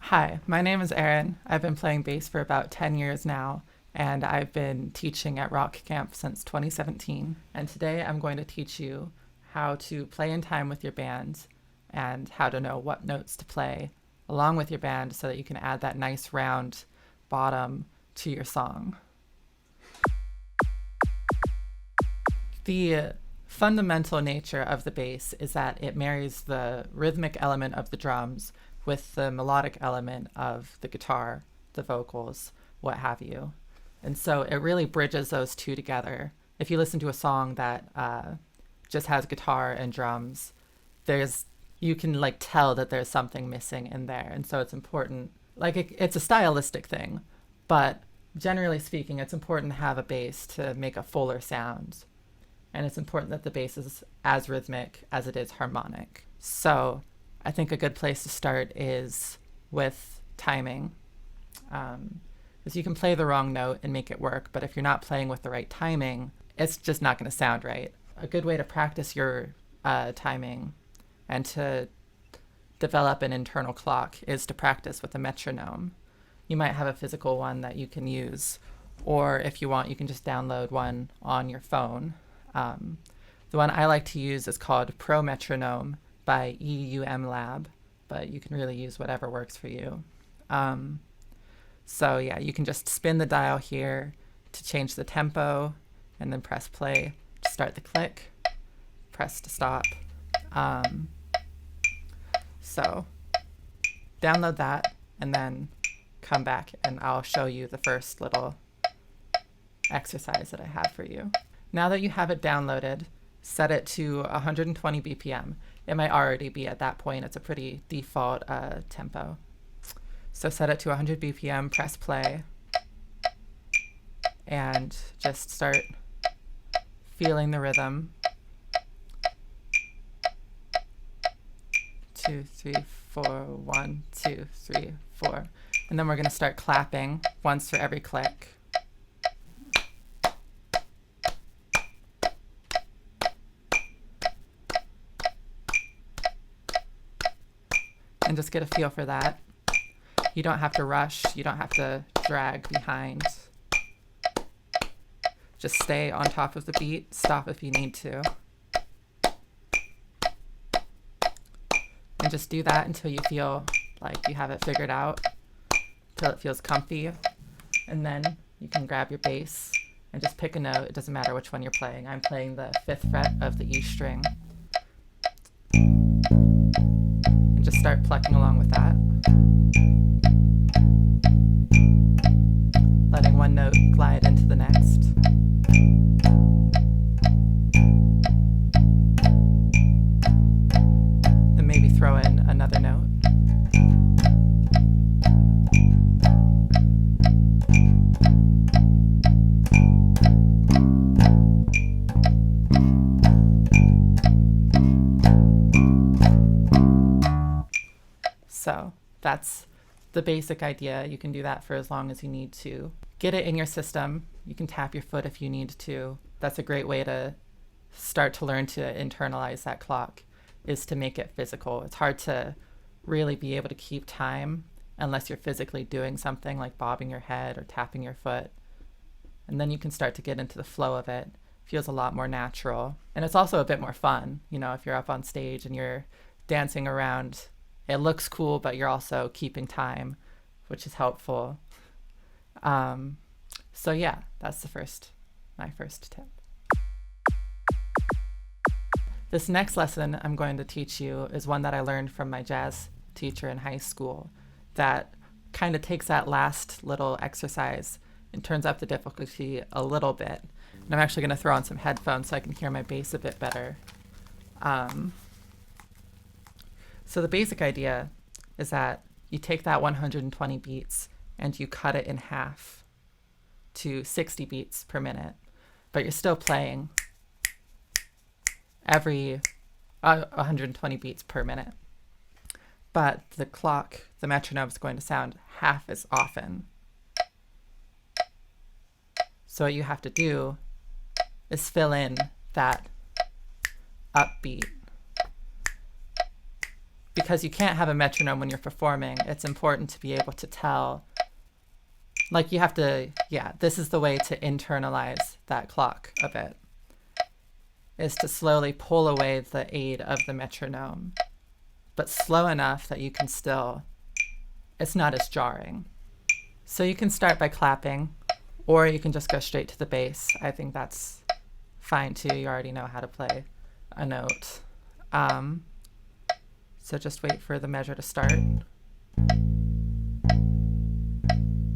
Hi, my name is Erin. I've been playing bass for about 10 years now, and I've been teaching at Rock Camp since 2017. And today I'm going to teach you how to play in time with your band and how to know what notes to play along with your band so that you can add that nice round bottom to your song. The fundamental nature of the bass is that it marries the rhythmic element of the drums with the melodic element of the guitar, the vocals, what have you. And so it really bridges those two together. If you listen to a song that just has guitar and drums, you can tell that there's something missing in there. And so it's important, it's a stylistic thing, but generally speaking, it's important to have a bass to make a fuller sound. And it's important that the bass is as rhythmic as it is harmonic. So I think a good place to start is with timing. Because you can play the wrong note and make it work, but if you're not playing with the right timing, it's just not going to sound right. A good way to practice your timing and to develop an internal clock is to practice with a metronome. You might have a physical one that you can use, or if you want, you can just download one on your phone. The one I like to use is called Pro Metronome by EUM Lab, but you can really use whatever works for you. So yeah, you can just spin the dial here to change the tempo, and then press play to start the click, press to stop. So download that and then come back and I'll show you the first little exercise that I have for you. Now that you have it downloaded, set it to 120 BPM. It might already be at that point. It's a pretty default tempo. So set it to 100 BPM, press play, and just start feeling the rhythm. 2, 3, 4, 1, 2, 3, 4. And then we're going to start clapping once for every click. And just get a feel for that. You don't have to rush. You don't have to drag behind. Just stay on top of the beat. Stop if you need to. And just do that until you feel like you have it figured out, until it feels comfy. And then you can grab your bass and just pick a note. It doesn't matter which one you're playing. I'm playing the 5th fret of the E string. And just start plucking along with that. Letting one note glide into the next. Then maybe throw in another note. So that's the basic idea. You can do that for as long as you need to. Get it in your system. You can tap your foot if you need to. That's a great way to start to learn to internalize that clock, is to make it physical. It's hard to really be able to keep time unless you're physically doing something like bobbing your head or tapping your foot. And then you can start to get into the flow of it. It feels a lot more natural. And it's also a bit more fun. You know, if you're up on stage and you're dancing around, it looks cool, but you're also keeping time, which is helpful. So yeah, that's my first tip. This next lesson I'm going to teach you is one that I learned from my jazz teacher in high school that kind of takes that last little exercise and turns up the difficulty a little bit. And I'm actually going to throw on some headphones so I can hear my bass a bit better. So the basic idea is that you take that 120 beats and you cut it in half to 60 beats per minute, but you're still playing every 120 beats per minute. But the clock, the metronome, is going to sound half as often. So what you have to do is fill in that upbeat because you can't have a metronome when you're performing, it's important to be able to tell, like you have to, yeah, this is the way to internalize that clock a bit, is to slowly pull away the aid of the metronome, but slow enough that you can still, it's not as jarring. So you can start by clapping, or you can just go straight to the bass. I think that's fine too. You already know how to play a note. So just wait for the measure to start.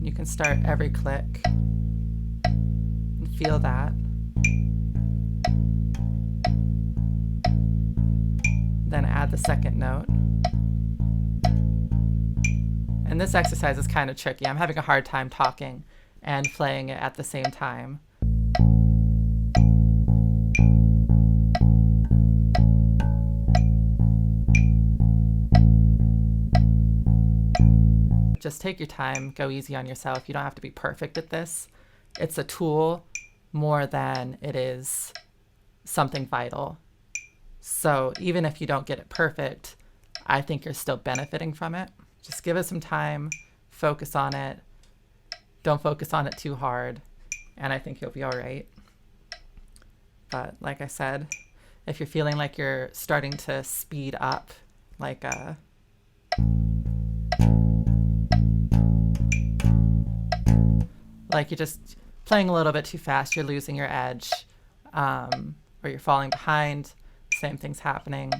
You can start every click and feel that. Then add the second note. And this exercise is kind of tricky. I'm having a hard time talking and playing it at the same time. Just take your time, go easy on yourself. You don't have to be perfect at this. It's a tool more than it is something vital. So even if you don't get it perfect, I think you're still benefiting from it. Just give it some time, focus on it. Don't focus on it too hard, and I think you'll be all right. But like I said, if you're feeling like you're starting to speed up, like you're just playing a little bit too fast, you're losing your edge, or you're falling behind, same thing's happening.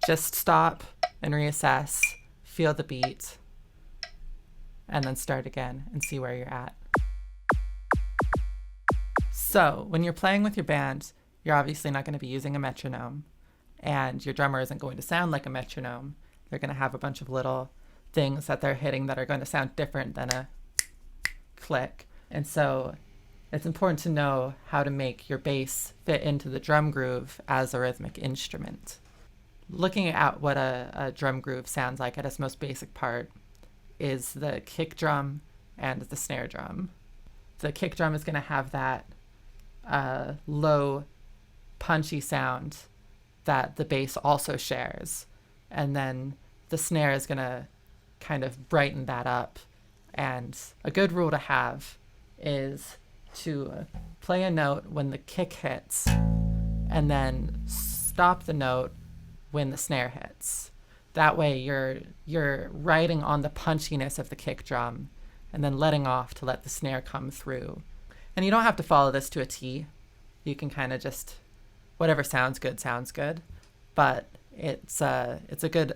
Just stop and reassess, feel the beat, and then start again and see where you're at. So when you're playing with your band, you're obviously not going to be using a metronome, and your drummer isn't going to sound like a metronome. They're going to have a bunch of little things that they're hitting that are going to sound different than a click. And so it's important to know how to make your bass fit into the drum groove as a rhythmic instrument. Looking at what a drum groove sounds like at its most basic part is the kick drum and the snare drum. The kick drum is going to have that low, punchy sound that the bass also shares. And then the snare is going to kind of brighten that up. And a good rule to have is to play a note when the kick hits and then stop the note when the snare hits. That way you're riding on the punchiness of the kick drum and then letting off to let the snare come through. And you don't have to follow this to a T. You can kind of just, whatever sounds good, but it's a good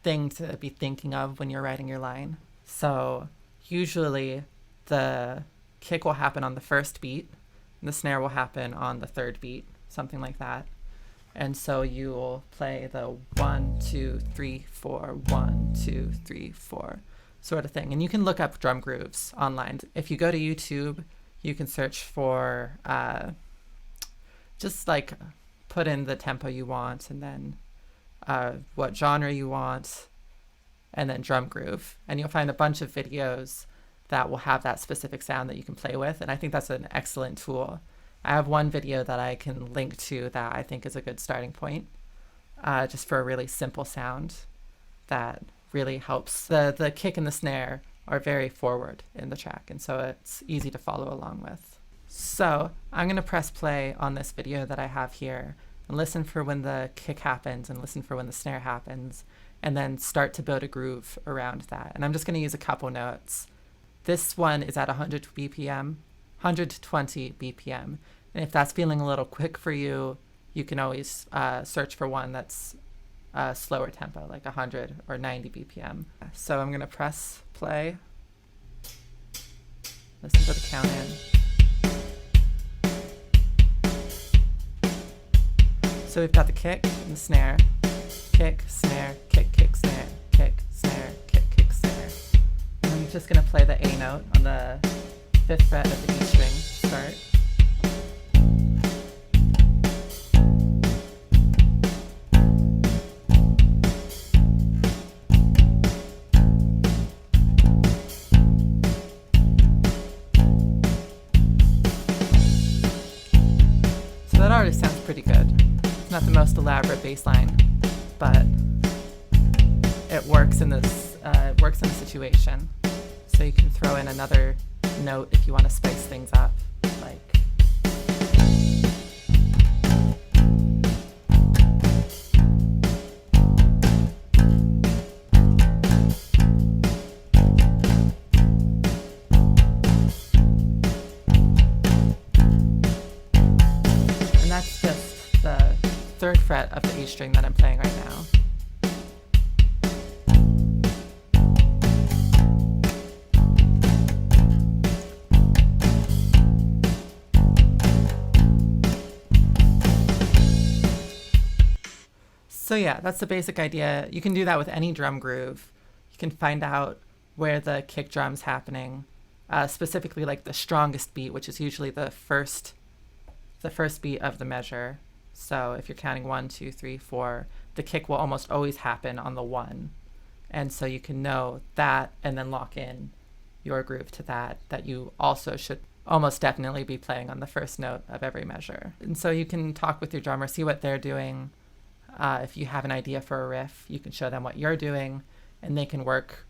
thing to be thinking of when you're writing your line. So usually the kick will happen on the first beat, and the snare will happen on the third beat, something like that. And so you will play the 1, 2, 3, 4, 1, 2, 3, 4 sort of thing. And you can look up drum grooves online. If you go to YouTube, you can search for just like put in the tempo you want and then what genre you want and then drum groove. And you'll find a bunch of videos that will have that specific sound that you can play with. And I think that's an excellent tool. I have one video that I can link to that I think is a good starting point, just for a really simple sound that really helps. The kick and the snare are very forward in the track, and so it's easy to follow along with. So I'm going to press play on this video that I have here and listen for when the kick happens and listen for when the snare happens, and then start to build a groove around that. And I'm just going to use a couple notes. This one is at 100 BPM. 120 BPM. And if that's feeling a little quick for you, you can always search for one that's slower tempo, like 100 or 90 BPM. So I'm going to press play. Listen to the count in. So we've got the kick and the snare. Kick, snare, kick, kick, snare, kick, snare, kick, kick, snare. And I'm just going to play the A note on the 5th fret of the E string start. So that already sounds pretty good. It's not the most elaborate bass line, but works in this situation. So you can throw in another note if you want to spice things up, like. And that's just the 3rd fret of the E string that I'm playing right now. So yeah, that's the basic idea. You can do that with any drum groove. You can find out where the kick drum's happening, specifically like the strongest beat, which is usually the first beat of the measure. So if you're counting 1, 2, 3, 4, the kick will almost always happen on the 1. And so you can know that and then lock in your groove to that you also should almost definitely be playing on the first note of every measure. And so you can talk with your drummer, see what they're doing. If you have an idea for a riff, you can show them what you're doing, and they can work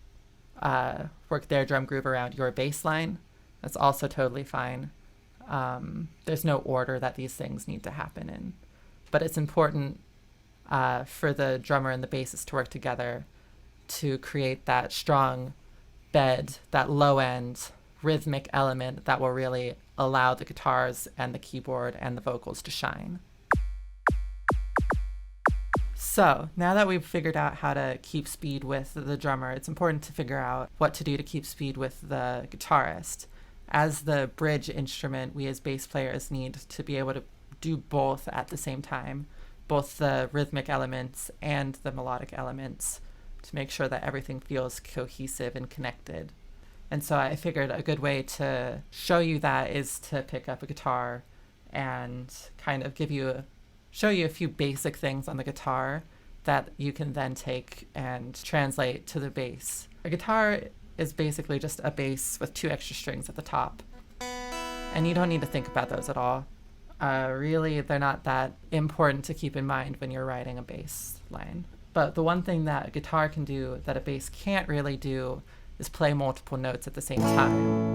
their drum groove around your bass line. That's also totally fine. There's no order that these things need to happen in, but it's important for the drummer and the bassist to work together to create that strong bed, that low end rhythmic element that will really allow the guitars and the keyboard and the vocals to shine. So now that we've figured out how to keep speed with the drummer, it's important to figure out what to do to keep speed with the guitarist. As the bridge instrument, we as bass players need to be able to do both at the same time, both the rhythmic elements and the melodic elements, to make sure that everything feels cohesive and connected. And so I figured a good way to show you that is to pick up a guitar and kind of show you a few basic things on the guitar that you can then take and translate to the bass. A guitar is basically just a bass with 2 extra strings at the top. And you don't need to think about those at all. Really, they're not that important to keep in mind when you're writing a bass line. But the one thing that a guitar can do that a bass can't really do is play multiple notes at the same time.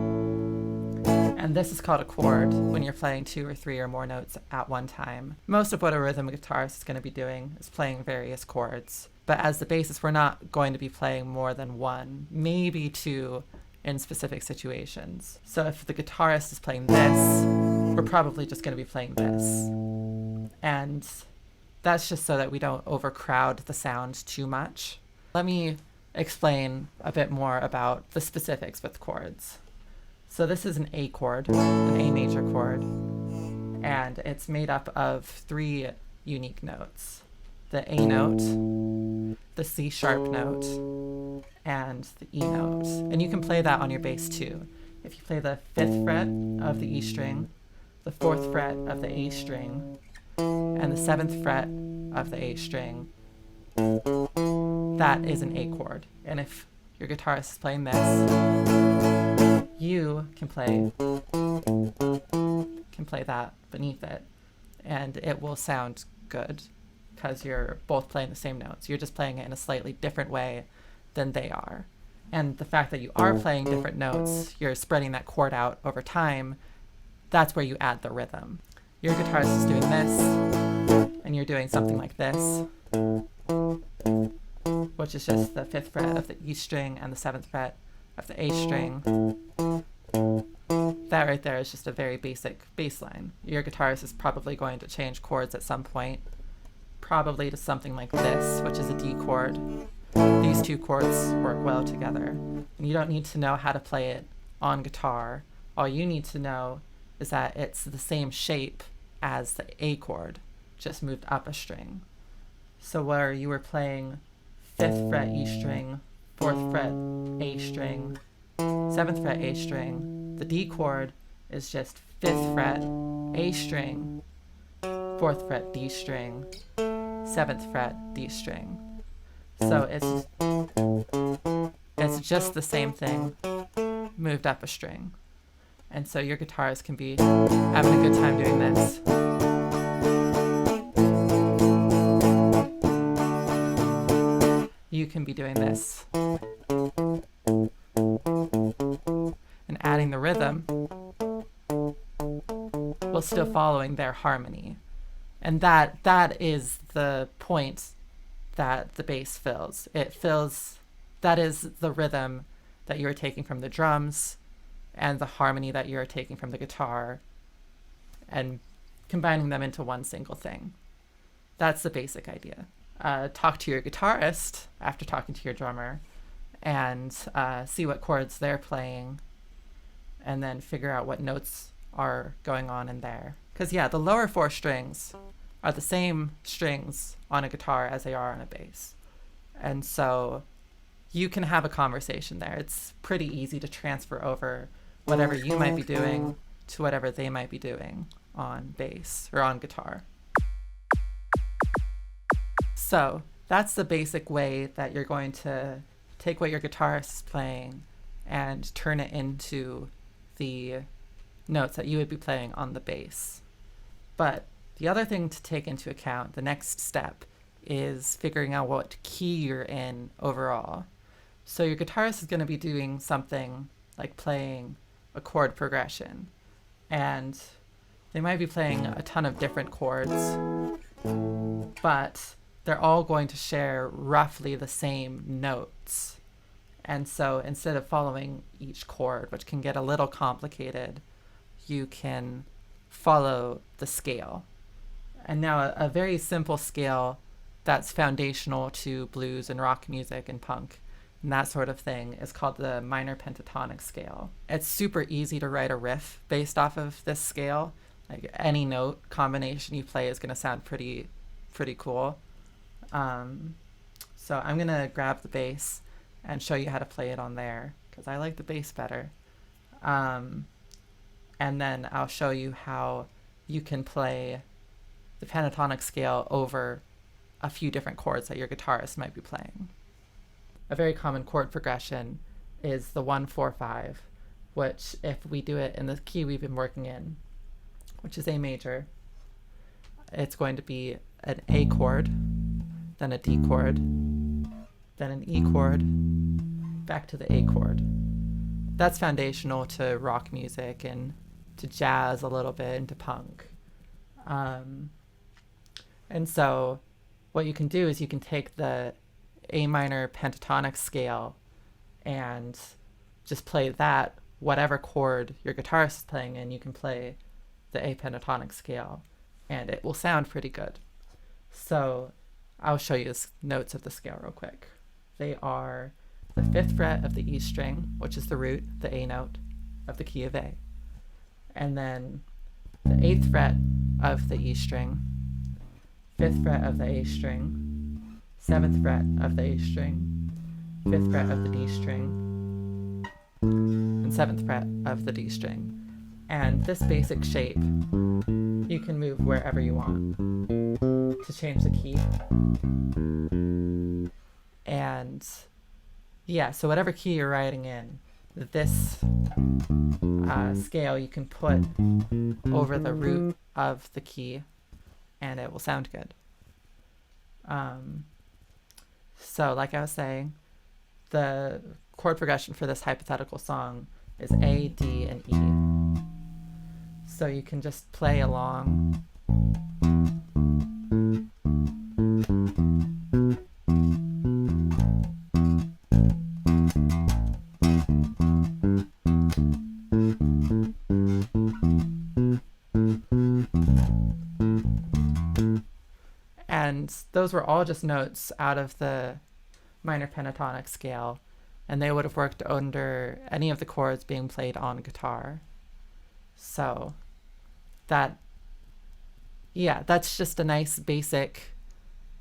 And this is called a chord when you're playing 2 or 3 or more notes at one time. Most of what a rhythm guitarist is going to be doing is playing various chords. But as the bassist, we're not going to be playing more than 1, maybe 2 in specific situations. So if the guitarist is playing this, we're probably just going to be playing this. And that's just so that we don't overcrowd the sound too much. Let me explain a bit more about the specifics with chords. So this is an A chord, an A major chord, and it's made up of 3 unique notes. The A note, the C sharp note, and the E note. And you can play that on your bass too. If you play the 5th fret of the E string, the 4th fret of the A string, and the 7th fret of the A string, that is an A chord. And if your guitarist is playing this, you can play that beneath it, and it will sound good because you're both playing the same notes. You're just playing it in a slightly different way than they are. And the fact that you are playing different notes, you're spreading that chord out over time, that's where you add the rhythm. Your guitarist is doing this, and you're doing something like this, which is just the 5th fret of the E string and the 7th fret of the A string. That right there is just a very basic bass line. Your guitarist is probably going to change chords at some point, probably to something like this, which is a D chord. These 2 chords work well together. And you don't need to know how to play it on guitar. All you need to know is that it's the same shape as the A chord, just moved up a string. So where you were playing 5th fret E string, 4th fret A string, 7th fret A string, the D chord is just 5th fret A string, 4th fret D string, 7th fret D string. So it's just the same thing moved up a string. And so your guitarist can be having a good time doing this. you can be doing this and adding the rhythm while still following their harmony. And that is the point that the bass fills. That is the rhythm that you are taking from the drums and the harmony that you are taking from the guitar and combining them into one single thing. That's the basic idea. Talk to your guitarist after talking to your drummer and see what chords they're playing, and then figure out what notes are going on in there. Because the lower 4 strings are the same strings on a guitar as they are on a bass. And so you can have a conversation there. It's pretty easy to transfer over whatever you might be doing to whatever they might be doing on bass or on guitar. So that's the basic way that you're going to take what your guitarist is playing and turn it into the notes that you would be playing on the bass. But the other thing to take into account, the next step, is figuring out what key you're in overall. So your guitarist is going to be doing something like playing a chord progression, and they might be playing a ton of different chords, but they're all going to share roughly the same notes. And so instead of following each chord, which can get a little complicated, you can follow the scale. And now a very simple scale that's foundational to blues and rock music and punk and that sort of thing is called the minor pentatonic scale. It's super easy to write a riff based off of this scale. Like any note combination you play is going to sound pretty cool. So I'm going to grab the bass and show you how to play it on there because I like the bass better. And then I'll show you how you can play the pentatonic scale over a few different chords that your guitarist might be playing. A very common chord progression is the 1-4-5, which if we do it in the key we've been working in, which is A major, it's going to be an A chord, then a D chord, then an E chord, back to the A chord. That's foundational to rock music and to jazz a little bit and to punk. And so what you can do is you can take the A minor pentatonic scale and just play that, whatever chord your guitarist is playing in, you can play the A pentatonic scale and it will sound pretty good. So I'll show you the notes of the scale real quick. They are the 5th fret of the E string, which is the root, the A note of the key of A. And then the 8th fret of the E string, 5th fret of the A string, 7th fret of the A string, 5th fret of the D string, and 7th fret of the D string. And this basic shape, you can move wherever you want to change the key. And so whatever key you're writing in, this scale you can put over the root of the key and it will sound good. So like I was saying, the chord progression for this hypothetical song is A, D, and E. So you can just play along. And those were all just notes out of the minor pentatonic scale, and they would have worked under any of the chords being played on guitar. So that's just a nice basic,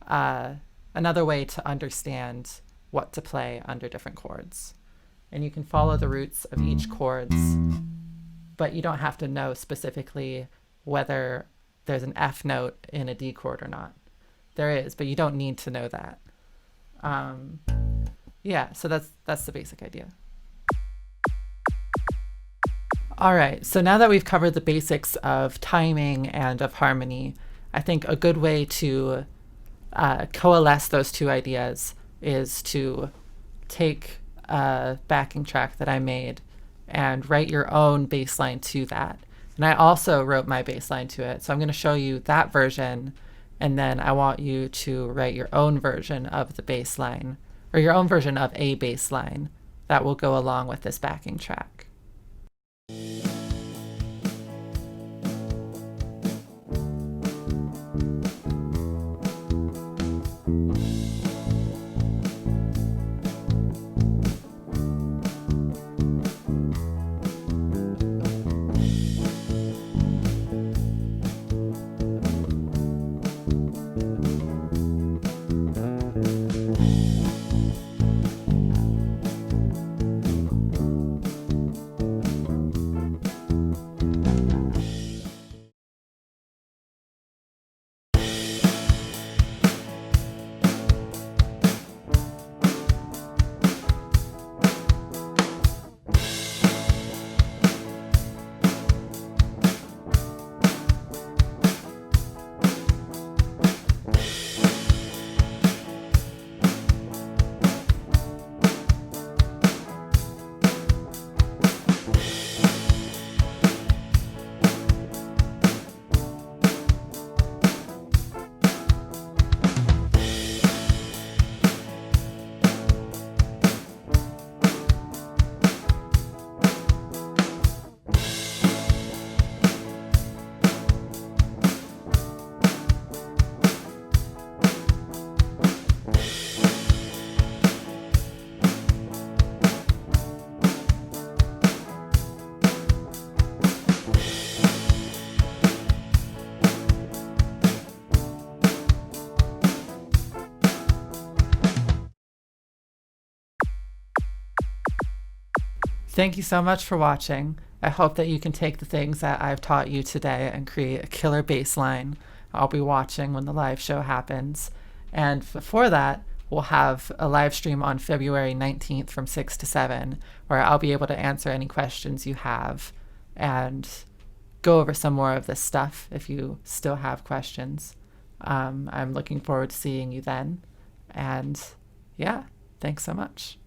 another way to understand what to play under different chords. And you can follow the roots of each chords, but you don't have to know specifically whether there's an F note in a D chord or not. There is, but you don't need to know that. So that's the basic idea. All right, so now that we've covered the basics of timing and of harmony, I think a good way to coalesce those two ideas is to take a backing track that I made and write your own bass line to that. And I also wrote my bass line to it. So I'm going to show you that version, and then I want you to write your own version of the bass line, or your own version of a bass line that will go along with this backing track. Thank you so much for watching. I hope that you can take the things that I've taught you today and create a killer bass line. I'll be watching when the live show happens. And before that, we'll have a live stream on February 19th from 6 to 7, where I'll be able to answer any questions you have and go over some more of this stuff if you still have questions. I'm looking forward to seeing you then. And yeah, thanks so much.